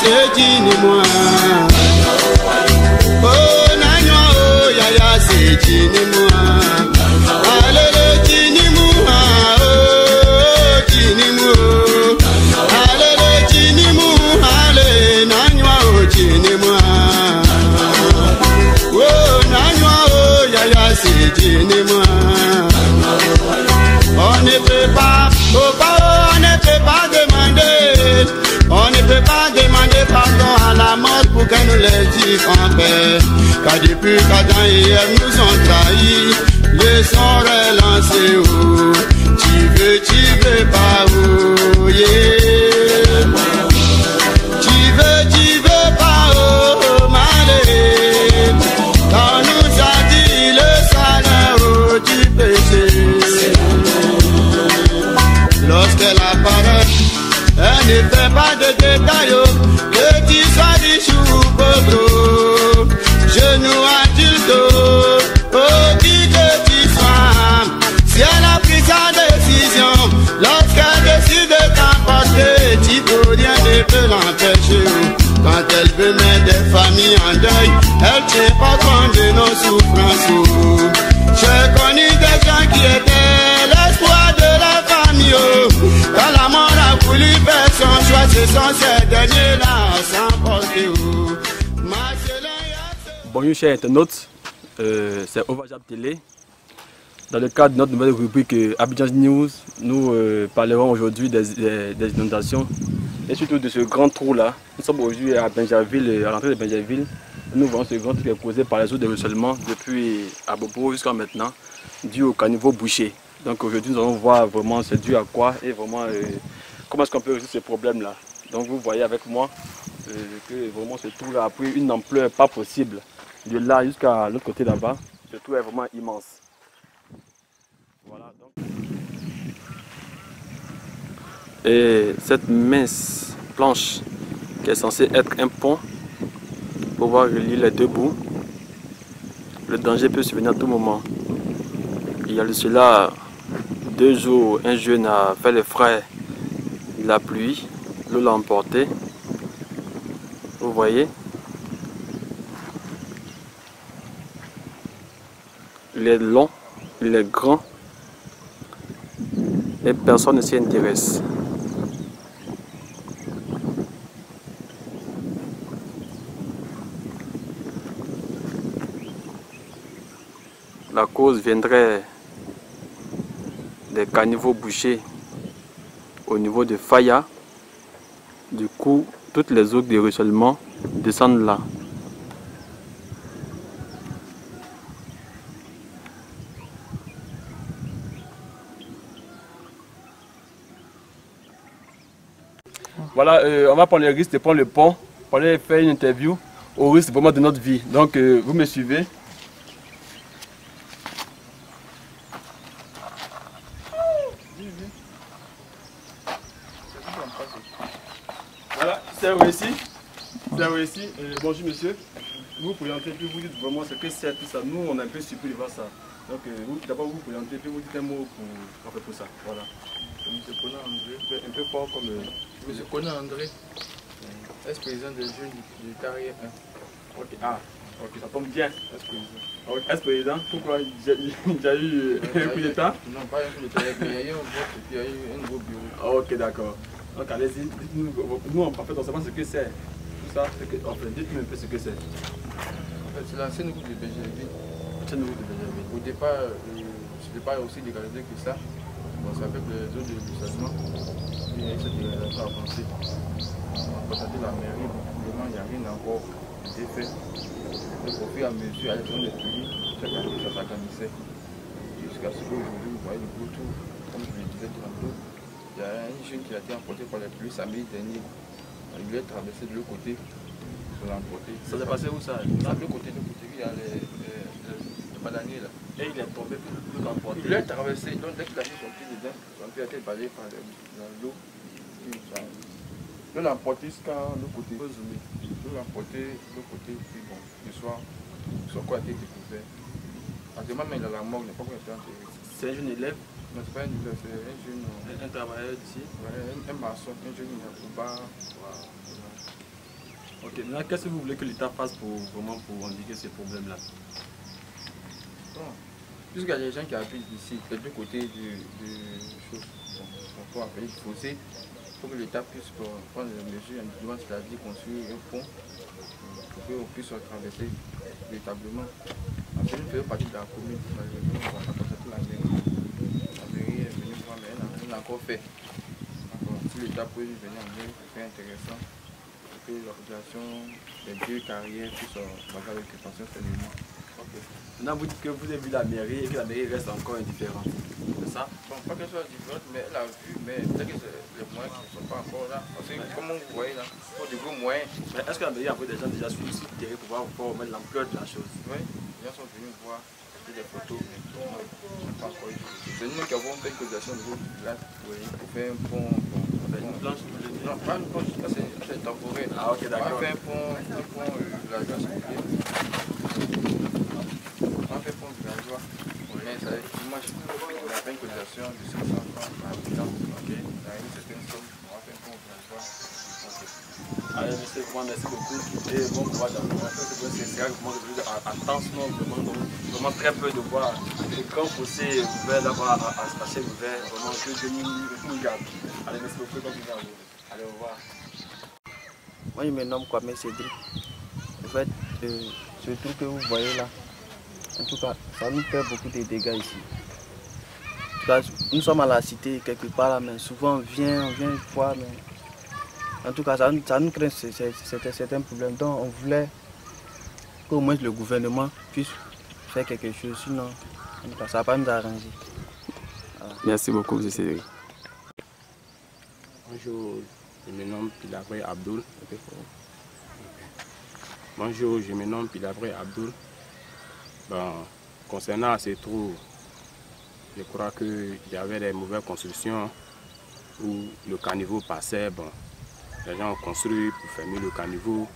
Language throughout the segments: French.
c'est dis-moi. Oh, Nagnoa, oh, Yaya, c'est dis-moi. Allez, le dis-moi, oh, dis-moi. Allez, le dis-moi, allez, Nagnoa, oh, dis-moi. Oh, Nagnoa, oh, Yaya, c'est dis-moi. On ne peut pas, oh, on ne peut pas demander. On ne peut pas demander pardon à la mort pour qu'elle nous laisse vivre en paix. Car depuis qu'Adam et Ève nous ont trahis, les sont relancés où tu veux pas où, yeah. Tu veux pas où, malé. Quand nous a dit le salaire du péché. Lorsqu'elle apparaît, elle ne fait pas de détails, que tu sois riche ou pauvre, genou adulte, oh, qui que tu sois. Si elle a pris sa décision, lorsqu'elle décide de t'emporter, tu peux rien ne peut l'empêcher. Quand elle veut mettre des familles en deuil, elle tient pas compte de nos souffrances. J'ai connu des gens qui étaient l'espoir de la famille. Quand la mort a voulu faire son choix, ce sont ces derniers-là sans porter. Bonjour chers internautes, c'est Ovajab Télé. Dans le cadre de notre nouvelle rubrique Abidjan News, nous parlerons aujourd'hui des inondations et surtout de ce grand trou là. Nous sommes aujourd'hui à Bingerville, à l'entrée de Bingerville. Nous voyons ce grand trou qui est causé par les eaux de ruissellement depuis Abobo jusqu'à maintenant, dû au caniveau bouché. Donc aujourd'hui nous allons voir vraiment c'est dû à quoi et vraiment comment est-ce qu'on peut résoudre ce problème là. Donc vous voyez avec moi que vraiment ce trou là a pris une ampleur pas possible. De là jusqu'à l'autre côté là-bas, ce trou est vraiment immense. Voilà, donc. Et cette mince planche qui est censée être un pont pour pouvoir relier les deux bouts, le danger peut survenir à tout moment. Il y a de cela 2 jours, un jeune a fait les frais de la pluie, l'eau l'a emporté. Vous voyez, il est long, il est grand et personne ne s'y intéresse. La cause viendrait des caniveaux bouchés au niveau de Faya. Du coup, toutes les eaux de ruissellement descendent là. Voilà, on va prendre le risque de prendre le pont pour aller faire une interview au risque vraiment de notre vie. Donc, vous me suivez. Voilà, c'est réussi. C'est réussi. Bonjour monsieur. Vous pouvez entrer puis vous dites vraiment ce que c'est tout ça. Nous, on est un peu surpris de voir ça. Donc, d'abord, vous pouvez entrer puis vous dites un mot pour ça. Voilà. Monsieur Kona André, Un peu fort comme... Monsieur Kona André, ex-président des jeunes du Carrière 1. Ok, ah, ok, ça tombe bien. Ex-président. Ok, ex-président, pourquoi il y a eu un coup d'état? Non, pas un coup d'état, mais il y a eu un vote et puis il y a eu un gros bureau. Ok, d'accord. Donc allez-y, nous en fait on sait pas ce que c'est. Tout ça, enfin, dites-nous un peu ce que c'est. En fait, c'est l'ancienne route de Bingerville. C'est une route de Benjamin. Au départ, c'était pas aussi dégradé que ça. Bon, c'est avec les eaux de ruissellement. Il y a eu cette dégradation avancée. On a constaté la mairie, bon, vraiment, il n'y a rien encore été fait. Donc, au fur et à mesure, à l'élection des pays, chaque année, ça s'organisait. Jusqu'à ce qu'aujourd'hui, vous voyez le gros tour, comme je le disais tantôt. Il y a un jeune qui a été emporté par les pluies samedi dernier. Il voulait traverser de l'autre côté. Ils l'ont emporté. Ça s'est passé où ça? De l'autre côté, il y a les bananiers là. Et il est tombé plus emporté. Il voulait traverser, donc dès qu'il a mis son pied dedans, son pied a été balayé par l'eau. Il l'a emporté jusqu'à l'autre côté. Il l'a emporté de l'autre côté, puis bon, le soir, son corps a été découvert. Actuellement, il a la mort, il n'est pas encore été enterré. C'est un jeune élève? Non, c'est pas un élève, c'est un jeune. Un travailleur d'ici? Ouais, un maçon, un jeune, il a tout bas. Ok, maintenant qu'est-ce que vous voulez que l'État fasse pour vraiment pour endiguer ces problèmes-là? Bon, puisqu'il y a des gens qui habitent ici, des deux côtés du chose, on peut appeler du fossé, il faut que l'État puisse prendre des mesures individuelles, c'est-à-dire construire un pont pour qu'on puisse traverser véritablement. Parce que nous faisons partie de la commune, on va constater la mairie. La mairie est venue voir, mais elle n'a encore fait. Alors, si l'État peut venir en main, c'est intéressant pour que la population des deux carrières puisse avoir l'occupation seulement. Maintenant, vous dites que vous avez vu la mairie et que la mairie reste encore indifférente. C'est ça? Bon, pas qu'elle soit différente, mais elle a vu, mais peut-être que les moyens ne sont pas encore là. Parce que, comme vous voyez là, il faut des gros moyens. Mais est-ce que la mairie a envoyé des gens déjà sur le site terrain pour voir mettre l'ampleur de la chose? Oui, les gens sont venus voir des photos, mais pas encore eu. C'est nous qui avons fait une cotisation de là pour faire un pont. Une planche? Non, pas une planche, c'est temporaire. Ah, ok, d'accord. On va faire un pont villageois. On fait un pont villageois. Mais ça dimanche, on a fait une cotisation de 500 francs par habitant. Ok. On a une certaine somme, on va faire un pont villageois. Allez, monsieur, merci beaucoup. Et bon courage à vous. C'est vraiment à temps, vraiment très peu de voir les grands fossés ouverts là-bas à se passer ouvert. Vraiment, que nous garde. Allez, merci beaucoup. Allez, au revoir. Moi, je me nomme Kwame Cédric. En fait, ce truc que vous voyez là, en tout cas, ça nous fait beaucoup de dégâts ici. En tout cas, nous sommes à la cité quelque part là, mais souvent on vient voir, mais en tout cas, ça nous crée certains problèmes. Donc on voulait qu'au moins le gouvernement puisse faire quelque chose, sinon en tout cas, ça ne va pas nous arranger. Voilà. Merci beaucoup, M. Cédric. Bonjour, je me nomme Pilabré Abdoul. Bonjour, je me nomme Pilabré Abdoul. Bon, concernant ces trous, je crois qu'il y avait des mauvaises constructions où le caniveau passait. Bon, les gens ont construit pour fermer le caniveau.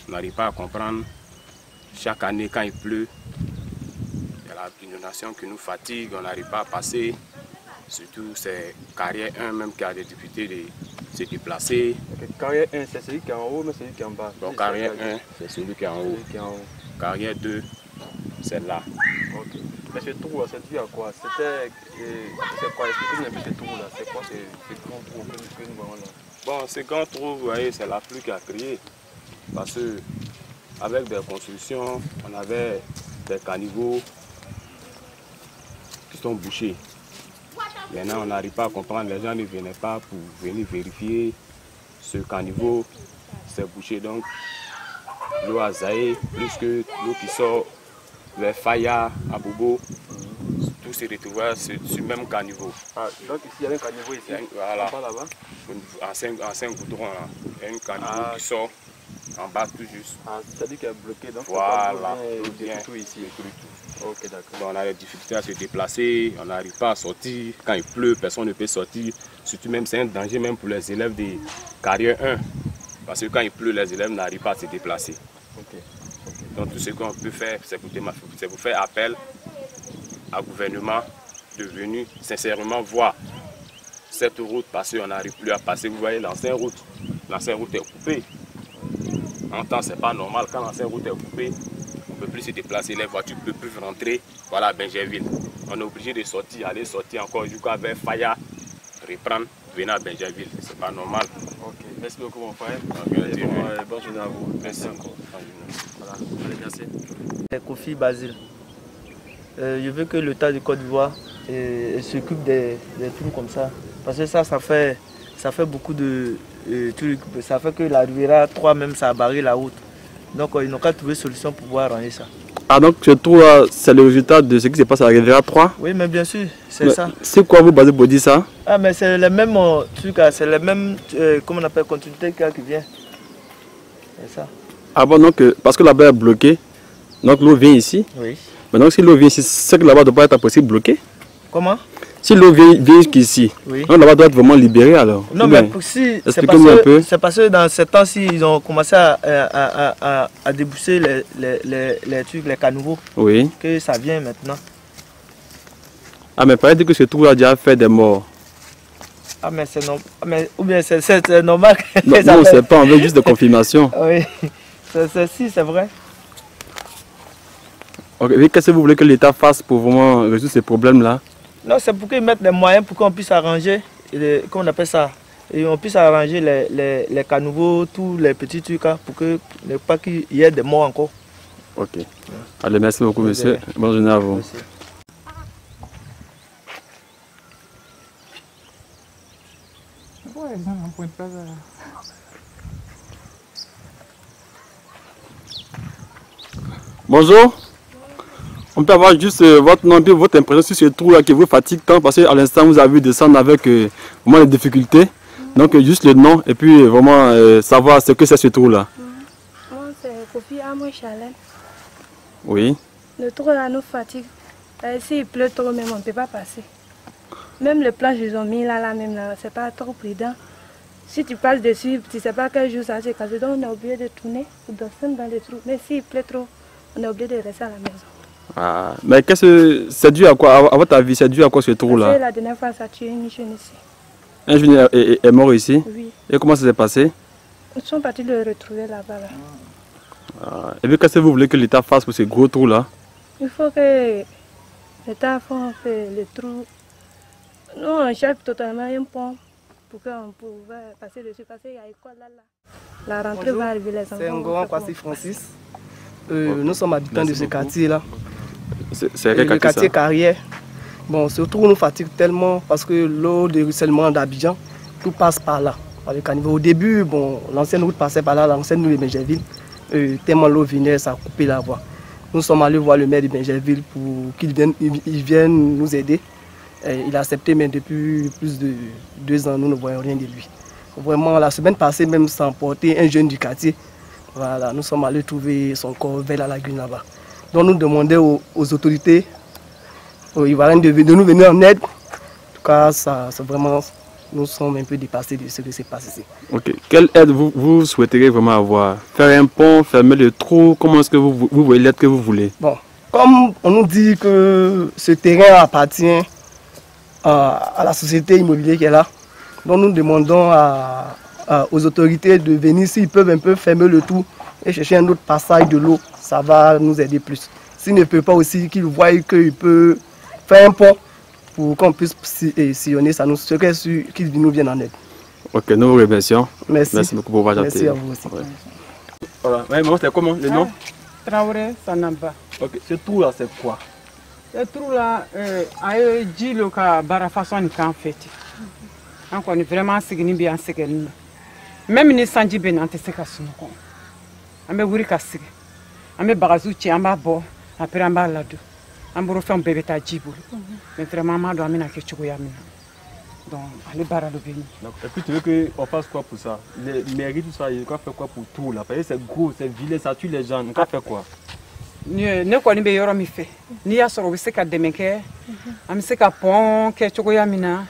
On n'arrive pas à comprendre. Chaque année, quand il pleut, il y a l'inondation qui nous fatigue, on n'arrive pas à passer. Surtout, c'est carrière 1 même qui a des difficultés de se déplacer. Carrière 1, c'est celui qui est en haut, mais celui qui est en bas. Donc, carrière 1, c'est celui qui est en haut. Carrière 2, c'est là. Ok. Mais ce trou, ça dit à quoi? C'est quoi? Expliquez-nous un peu ce trou là. C'est quoi ce grand trou que nous voyons là? Bon, ce grand trou, vous voyez, c'est la pluie qui a créé. Parce que avec des constructions, on avait des caniveaux qui sont bouchés. Maintenant, on n'arrive pas à comprendre, les gens ne venaient pas pour venir vérifier ce caniveau, c'est bouché. Donc, l'eau a zaillé, plus que l'eau qui sort vers Faya, à Bobo, tout se retrouvait sur le même caniveau. Ah, donc ici, il y a un caniveau ici, voilà, là-bas. en 5 goudrons, là. Il y a un caniveau qui sort en bas tout juste. Ah, c'est-à-dire qu'il est bloqué, donc voilà, tout ici. Ok, d'accord. On a des difficultés à se déplacer, on n'arrive pas à sortir. Quand il pleut, personne ne peut sortir. Surtout même, c'est un danger même pour les élèves de carrière 1. Parce que quand il pleut, les élèves n'arrivent pas à se déplacer. Okay. Donc tout ce qu'on peut faire, c'est pour faire appel au gouvernement de venir sincèrement voir cette route parce qu'on n'arrive plus à passer. Vous voyez, l'ancienne route est coupée. En temps, c'est pas normal. Quand l'ancienne route est coupée, on ne peut plus se déplacer, les voitures ne peuvent plus rentrer. Voilà, Benjerville. On est obligé de sortir, aller sortir encore jusqu'à vers Faya, reprendre, venir à Benjerville. C'est pas normal. Ok, merci beaucoup mon frère. Bonne journée à vous. Merci encore. Voilà, allez, merci. C'est Kofi Basile. Je veux que l'État du Côte d'Ivoire s'occupe des trous comme ça. Parce que ça fait beaucoup de trucs. Ça fait que la Riviera 3 même, ça a barré la route. Donc ils n'ont qu'à trouver une solution pour pouvoir arranger ça. Ah donc ce trou là, c'est le résultat de ce qui se passe à la Riviera 3? Oui, mais bien sûr, c'est ça. C'est quoi vous basez pour dire ça? Ah mais c'est le même truc, c'est le même, comment on appelle, continuité qui vient. C'est ça. Ah bon, donc parce que là-bas est bloqué, donc l'eau vient ici. Oui. Mais donc si l'eau vient ici, c'est que là-bas ne doit pas être possible bloqué? Comment? Si l'eau vient jusqu'ici, oui. Donc là-bas doit être vraiment libéré alors? Non, mais si, c'est parce que dans ces temps-ci, ils ont commencé à débousser les trucs, les caniveaux. Oui. Que ça vient maintenant. Ah mais paraît que ce trou a déjà fait des morts. Ah, mais c'est normal. Ou bien c'est normal. Non, on ne sait pas, on veut juste de confirmation. Oui, c'est vrai. Okay. Qu'est-ce que vous voulez que l'État fasse pour vraiment résoudre ces problèmes-là? Non, c'est pour qu'ils mettent les moyens pour qu'on puisse arranger, comment on appelle ça, et on puisse arranger les caniveaux, tous les petits trucs, pour que ne pas qu'il y ait des morts encore. Ok. Allez, merci beaucoup, monsieur. Bonne journée à vous. Merci. Bonjour. On peut avoir juste votre nom et votre impression sur ce trou-là qui vous fatigue tant parce qu'à l'instant vous avez vu descendre avec vraiment les difficultés. Donc juste le nom et puis vraiment savoir ce que c'est ce trou-là. Moi c'est Kofi Amoué Chalel. Oui. Le trou là nous fatigue. S'il pleut trop même on ne peut pas passer. Même les planches ils ont mis là même là, c'est pas trop prudent. Si tu passes dessus, tu ne sais pas quel jour ça s'est cassé. Donc on est obligé de tourner ou de descendre dans les trous. Mais s'il pleut trop, on est obligé de rester à la maison. Ah, mais c'est dû à quoi? À votre avis, c'est dû à quoi ce trou-là? La dernière fois, ça a tué une jeune ici. Un jeune est mort ici? Oui. Et comment ça s'est passé? Ils sont partis le retrouver là-bas. Là. Ah, et puis qu'est-ce que vous voulez que l'État fasse pour ce gros trou-là? Il faut que l'État fasse le trou. Nous, on cherche totalement un pont pour qu'on puisse passer dessus. Parce qu'il y a l'école là. La rentrée va arriver les enfants. C'est un grand Kwasi Francis. Nous sommes habitants de ce quartier-là. C'est le quartier Carrière. Bon, ce trou nous fatigue tellement parce que l'eau de ruissellement d'Abidjan, tout passe par là, par le caniveau. Au début, bon, l'ancienne route passait par là, l'ancienne route de Benjerville. Tellement l'eau venait, ça a coupé la voie. Nous sommes allés voir le maire de Benjerville pour qu'il vienne nous aider. Il a accepté, mais depuis plus de 2 ans, nous ne voyons rien de lui. Vraiment, la semaine passée, même sans porter un jeune du quartier. Voilà, nous sommes allés trouver son corps vers la lagune là-bas. Donc nous demandons aux autorités ivoiriennes de nous venir en aide. En tout cas, c'est vraiment, nous sommes un peu dépassés de ce qui s'est passé ici. Ok. Quelle aide vous souhaiteriez vraiment avoir? Faire un pont, fermer le trou? Comment est-ce que vous voyez l'aide que vous voulez? Bon, comme on nous dit que ce terrain appartient à la société immobilière qui est là, donc nous demandons aux autorités de venir, s'ils peuvent un peu fermer le tout et chercher un autre passage de l'eau, ça va nous aider plus. S'ils ne peuvent pas aussi, qu'ils voient qu'ils peuvent faire un pont pour qu'on puisse sillonner ça, nous serait sûr qu'ils nous viennent en aide. Ok, nous vous remercions. Merci. Merci beaucoup pour votre attention. Merci à vous aussi. Ouais. Voilà, maman, c'est comment le nom? Traoré Sanamba. Ok, ce trou-là, c'est quoi? Ce trou-là, a dit le cas de façon en fait. On est vraiment signifié en sécurité. Même si Sanji Ben ante se ka sunoko. Ambe wuri ka sige. Ambe bagazu ci amba bo, après amba ladu. Amboro fam bébé ta djibulu. Mais vraiment ma do amina ke chugo yamina. Donc allez bara le béni. Et puis tu veux qu'on fasse quoi pour ça? Les mairies tout ça, il faut faire quoi pour tout là? Parce que c'est gros, c'est vilain, ça tue les gens. On va faire quoi? Ne ko ni be yoro mi fe. Ni ya soro bi se ka demeke. Am se ka pont ke chugo yamina.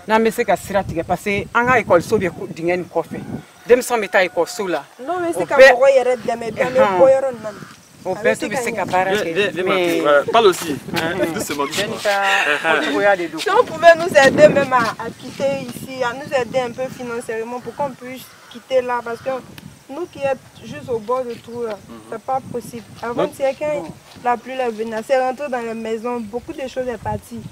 Na me se ka siratige parce que anga école so be dingen ko fe. Dem so meta école so là. Non mais c'est ka mo yere deme bien me boyoro nan. On peut tout se ka barrager. Mais parle aussi. Doucement. Si on pouvait nous aider même à quitter ici, à nous aider un peu financièrement pour qu'on puisse quitter là parce que nous qui sommes juste au bord du trou là, c'est pas possible. Avant-hier, quand la pluie est venue, c'est rentré dans la maison, beaucoup de choses sont parties.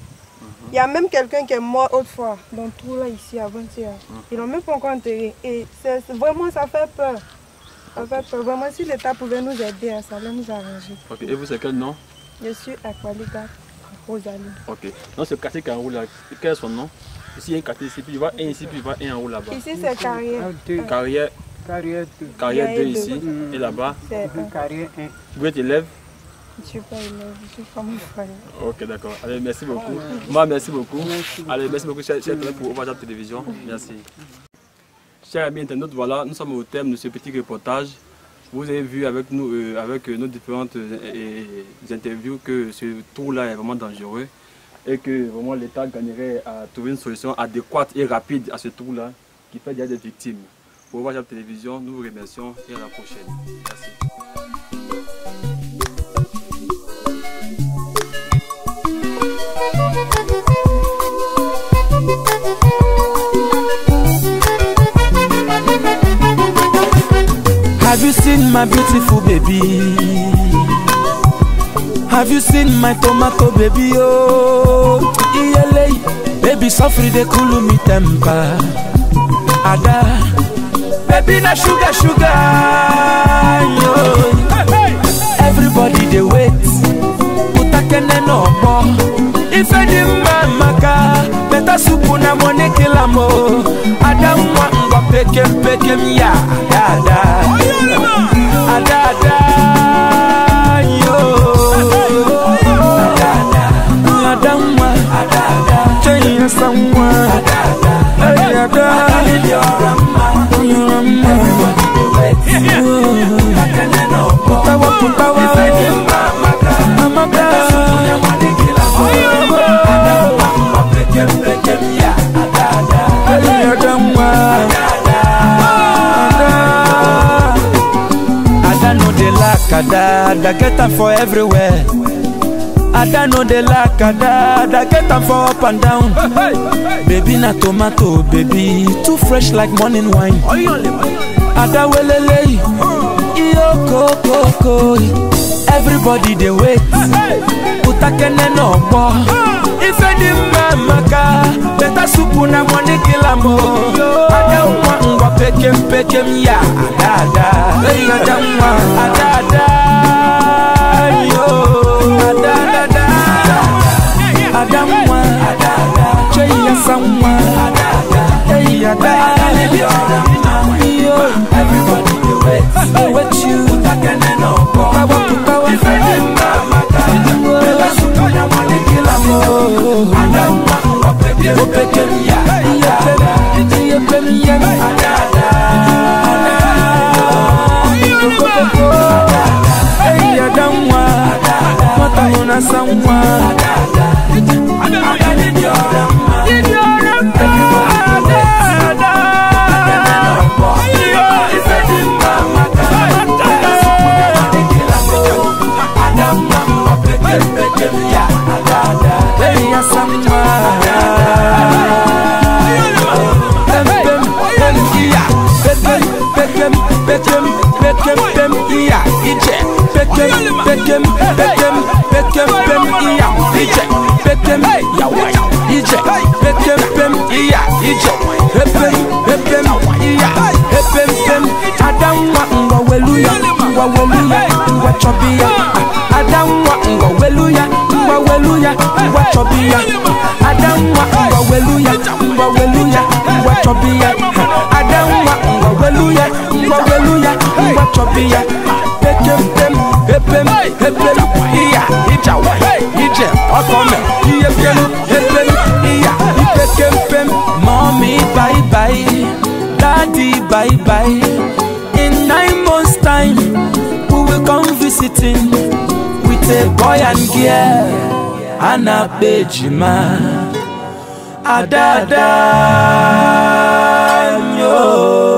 Il y a même quelqu'un qui est mort autrefois dans le trou là ici avant-hier. Ils l'ont même pas encore enterré. Et vraiment ça fait peur. Ça fait peur. Vraiment si l'État pouvait nous aider, ça allait nous arranger. Ok, et vous c'est quel nom? Je suis Aqualiga Rosalie. Ok. Dans ce quartier qui est en haut là, quel est son nom? Ici il y a un quartier ici, puis il y a un ici, puis il y a un en haut là-bas. Ici c'est Carrière. Carrière 2 ici, et là-bas? C'est Carrière 1. Vous êtes élève? Je ne suis pas élève, je suis pas mon frère. Ok, d'accord. Allez, merci beaucoup. Moi, merci beaucoup. Allez, merci beaucoup, chers collègues, pour Ovajab Télévision. Merci. Chers amis internautes, voilà, nous sommes au terme de ce petit reportage. Vous avez vu avec nous, avec nos différentes interviews, que ce trou-là est vraiment dangereux et que vraiment l'État gagnerait à trouver une solution adéquate et rapide à ce trou-là qui fait déjà des victimes. Pour Ovajab Télévision, nous vous remercions et à la prochaine. Merci. Have you seen my beautiful baby? Have you seen my tomato baby? Oh, iyele, baby suffer de cool me temper. Ada, baby na sugar sugar. Yo. Everybody they wait. Putakene no more. If I didn't maka, better soup na money kilamo. Ada mwa pekem ya. Ada, ada. Yo. Ada mwa. Chenya samwa. Ada. Putawa. Ada get them for everywhere. Ada know they like Ada get them for up and down. Baby na tomato, baby too fresh like morning wine. Ada welele, iyo koko. Everybody they wait. Putakene no more. If I didn't maka, better soup na money kilamo. Ada ngwa pekem ya. Ada, ada. Yo, ada. Ada mwa, chenya samwa. Hey, ada. Yo, everybody they wait you. Putawa. If I didn't maka, better soup na money kilamo. Ada ngwa pekem ya. Mommy, bye bye. Daddy, bye bye. In 9 months' time, we will come visiting with a boy and girl. Anna Bejima. Ada, yo.